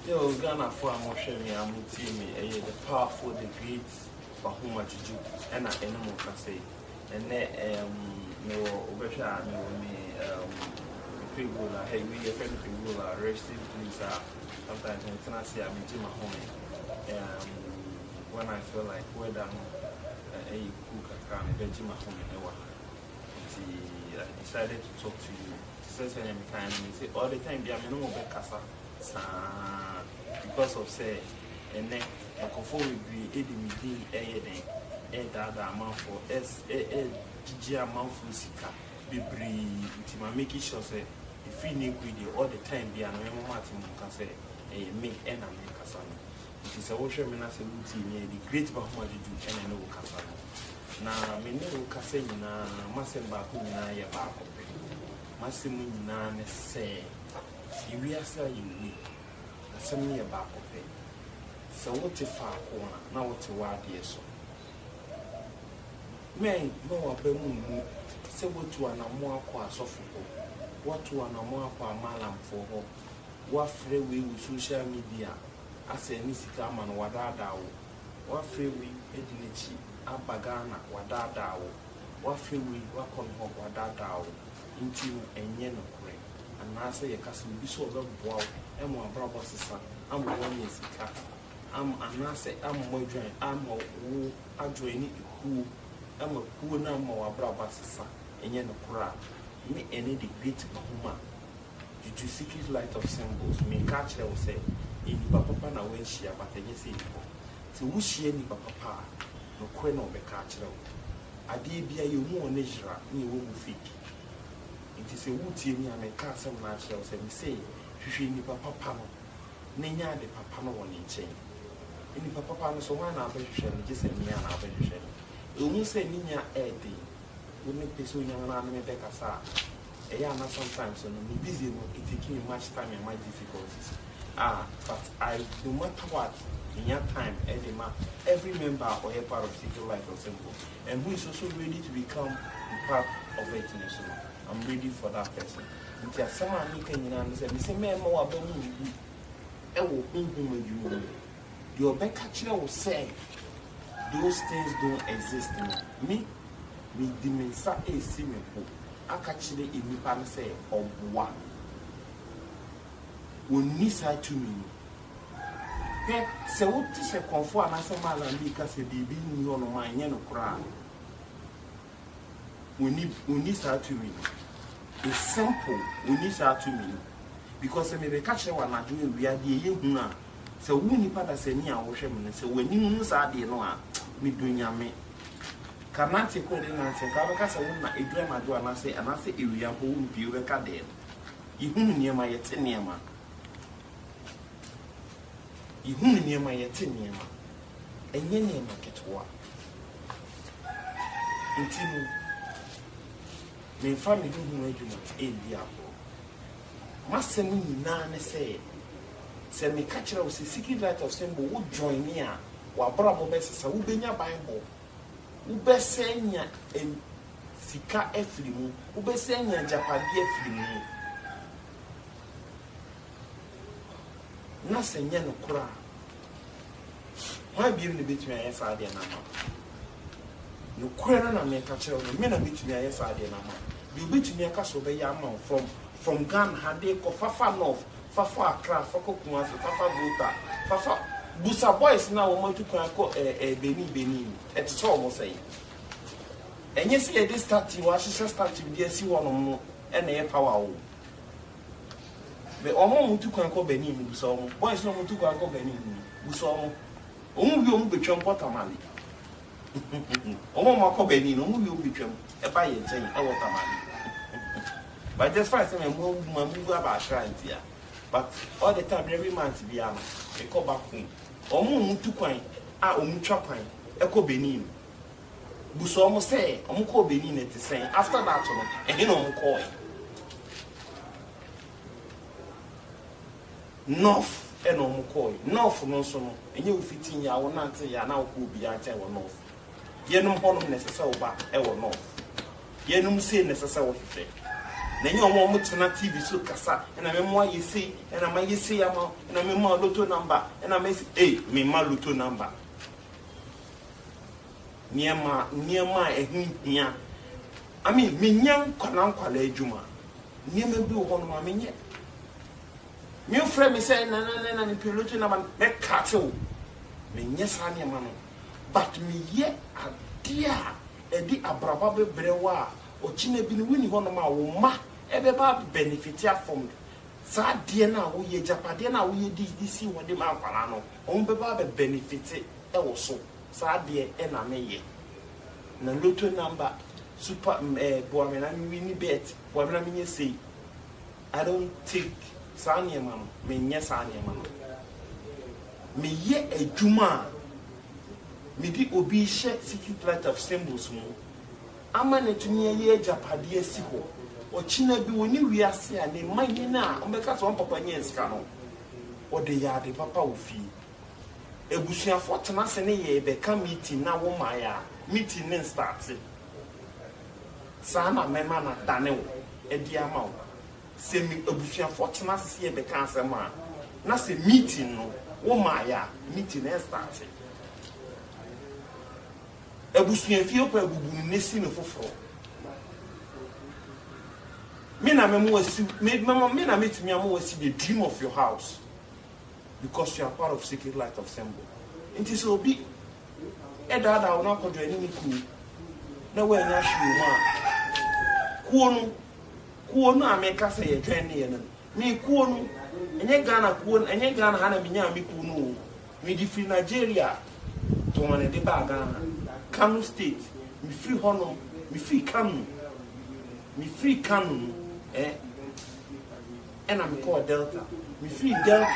Yo, Ghana for a motion, I'm me, the powerful, the great Bahuma Juju, and I animal can say. And then, no, Obesha, no, me, people are, hey, we are friend people are arrested, police are sometimes in Tennessee, I'm in my home. When I feel like we're done, a cook, I can't veg my home in I decided to talk to you. Say, say, all the time, I'm no more Casa. Because of say and then I conform with the meeting that amount for GG amount for Sika be brave to make sure say if you need with all the time be an Martin can say a make and a make Casano. It is a washer menace routine the great Bahama do and I know Casano. Now, me know Casana, Massemba who I am back of it. Massimina say. You are saying send me a back of it. So what if I corner now what you are dear so? May no abemu say what to an amoa qua sofo, what to an amoa qua malam for her, what free we with social media as a Nisika man wadadao, what free we edinichi abagana wadadao, what free we wakon hog wadadao into a yeno. And I say, a castle be so well, I'm a brother, sister, I'm 1 year sick. I'm an say, I'm more joint, I'm a joint who I'm a poor number of brother, sister, and yet a crowd. Me any the great Bahuma. Did you seek his light of symbols? Me catch her will say, in Papa na when she but I guess it. So who she any papa, no queen of a catcher. I did be a you more nature, you won't fake. It is a wood team and a castle natural, and say, she need papa, Nina de papa no one in chain. In papa, so one arbitration, just a near arbitration. You won't say Nina a day. We make this young man make a cassa. A yana sometimes, and be busy, it taking much time and my difficulties. But I, no matter what, in your time, every member or a part of Secret Life of Simple, and who is also ready to become part of it national. I'm ready for that person. If you are someone who can say, man, more about me, I will you. Your back catcher will say, those things don't exist in me. Me, the mensa is simple. I catch the in me, pan say, or one. When you say to me, hey, say what is a comfort and I say, man, because they be on my yellow crowd. When you start to me, it's simple. When you start to me, because I may catch one and do we are the young. So when you pass a near ocean, so when you start the no, me doing your me. Cannot take all the answer. Because I want a dream I do and I say, area who will be a cadet. You near my 10 year man. You near my 10 year man. And you near my get what? Until my family who made you in the apple. Master me none say me catcher was a secret light of symbol would join me while Bravo Besses who be your Bible. Who best send ya and Sika Eflimu, who best send ya Japadi Eflimu. Nothing yan cry. Why be in the bit me as I did not? No query and make a child, the men bit me as I did not. You bit me a castle by Yaman from Ghana, Hade, Fafa North, Fafa Accra, Fafa Kumasi, Fafa Buta, Fafa Busa boys now want to call a Benin. It's almost saying. And yes, this starting was just starting to see one more and a power. The Omo to call Benin, so boys no to call Benin, Busom. Only you be Champotamali. Omo Benin, only you become a buy and saying, I want a money. But just first time I move about shrines here. But all the time, every month to be a call back home. Omo to coin, chopine, echo Benin. Busomo say, Omo Benin at the same. After that, and you know, call North and Omo call North no so, and you 15 years, I will not say, I now could be at our North. Yenum honor necessary back, our North. Yenum say necessary what you say. na nye omo mutena TV so kasa na me mo ayesi na ma yesi ama na me mo lotto number na me me ma lotto number niema ehu hia I mean me nyam kwala adwuma niema bi wo no ma me nye me frɛ me say na me lotto number me kate wo me nye sa niema no but me ye adia edi abraba bebrewa o chine bi ni wini ho no ma wo ma ebeba benefit from sa de na wo ye japade na wo ye DDC wo de ma kwala no o beba be benefit e wo so sa de e na me ye na lotto number super boy me na me wini bet boy me na me say I don't take sa niema no me nye sa niema no me ye adwuma me di obi hye secret light of symbols mu ama na tumi ye japade asi ho o china bi woni wiase a ne manye na o beka so papa nye sika no o de ya de papa ofi ebusuafo tena se ne ye be ka meeting na wo maya meeting ne start sana mema na dane wo e di ama wo se mi ebusuafo tena se ye be ka asema na se meeting no wo maya meeting ne start ebusuafie opa ebubu ne si ne foforo me na me na metimi am wasi the dream of your house because you are part of secret light of symbol it is obi edada wona kodo ani ni ku na wa nya hwe kuo no ameka se ye twen ne ye no me kuo no enye Ghana ha na me nya me kuo no me di free Nigeria to wane de ba Ghana Kano State, me free Hono, me free Kano, and I'm called Delta, me free Delta,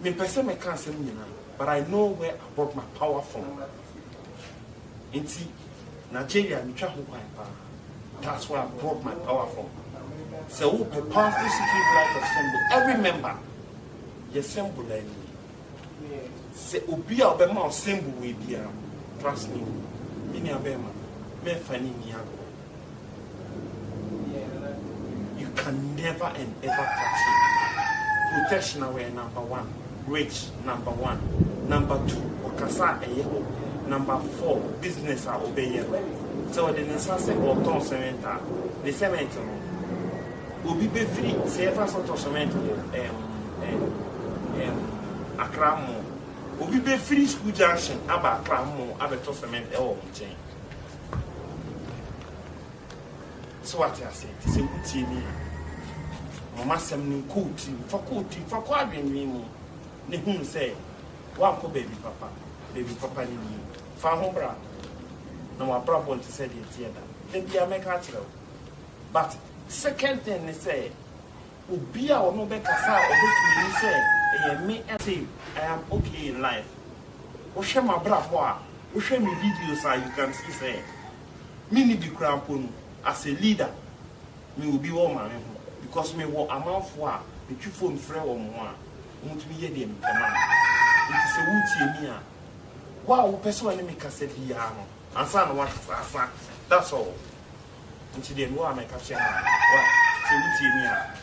me person me can't say me now, but I know where I brought my power from. In Nigeria, me travel by power. That's where I brought my power from. So, the powerful secret light of symbol, every member, your symbol anyway. Se obi a obema symbol we bia trust me ni abema me fani ni ago you can never and ever touch it. Protection away number 1, rich number 1, number 2 okasa eyeho, number 4 business a obeye so the necessary or ton cement the cement obi be free se ever sort of cement akramo obi be free school junction aba akramo abeto cement e wo nchen so what I say say uti ni mama sem ni kuti fa kwa adwenwi mu ne hu say wa ko baby papa ni fa ho bra na wa bra bon to say the theater then dia make a chiro but second thing is say obi a ono be kasa obetumi ni say me say I am okay in life. Oshe ma bra ho a, oshe me videos you can see say me ni bi kramponu as a leader me will be one man because me wo amanfo a me twi phone frɛ wo mo a mutumi ye dem pema. It is a wutie mi a wow person ani me kasa bia no ansa na wa kasa that's all. Nti dem wo a me ka che na wa se wutie mi a